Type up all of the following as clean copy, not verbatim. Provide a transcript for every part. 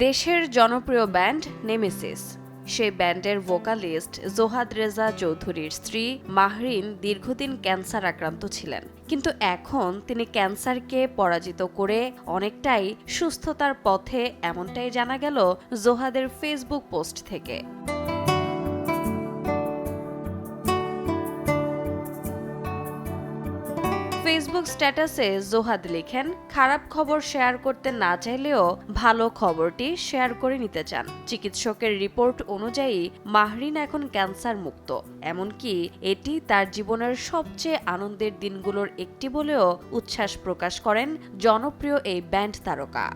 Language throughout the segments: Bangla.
দেশের জনপ্রিয় ব্যান্ড নেমেসিস, সেই ব্যান্ডের ভোকালিস্ট জোহাদ রেজা চৌধুরীর স্ত্রী মাহরিন দীর্ঘদিন ক্যান্সার আক্রান্ত ছিলেন, কিন্তু এখন তিনি ক্যান্সারকে পরাজিত করে অনেকটাই সুস্থতার পথে, এমনটাই জানা গেল জোহাদের ফেসবুক পোস্ট থেকে। ফেসবুক স্ট্যাটাসে জোহাদ লিখেন, খারাপ খবর শেয়ার করতে না চাইলেও ভালো খবরটি শেয়ার করে নিতে চান। চিকিৎসকের রিপোর্ট অনুযায়ী মাহরিন এখন ক্যান্সার মুক্ত, এমনকি এটি তার জীবনের সবচেয়ে আনন্দের দিনগুলোর একটি বলেও উচ্ছ্বাস প্রকাশ করেন জনপ্রিয় এই ব্যান্ড তারকা।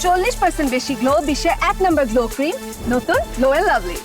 40% বেশি গ্লো, বিশ্বের 1 নম্বর গ্লো ক্রিম, নতুন গ্লো এন্ড লাভলি।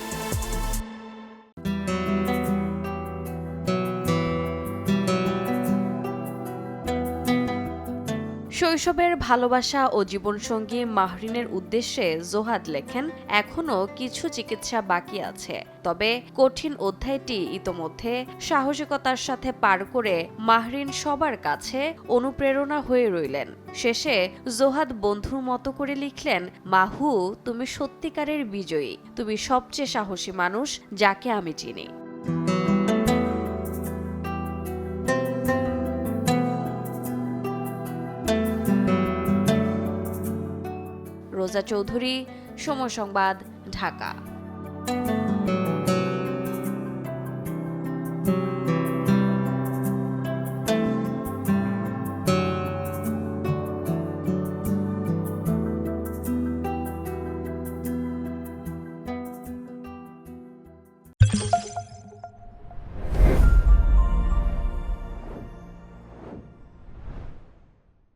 শৈশবের ভালোবাসা ও জীবনসঙ্গী মাহরিনের উদ্দেশ্যে জোহাদ লেখেন, এখনও কিছু চিকিৎসা বাকি আছে, তবে কঠিন অধ্যায়টি ইতোমধ্যে সাহসিকতার সাথে পার করে মাহরিন সবার কাছে অনুপ্রেরণা হয়ে রইলেন। শেষে জোহাদ বন্ধুর মতো করে লিখলেন, মাহু, তুমি সত্যিকারের বিজয়ী, তুমি সবচেয়ে সাহসী মানুষ যাকে আমি চিনি। রোজা চৌধুরী, সময় সংবাদ, ঢাকা।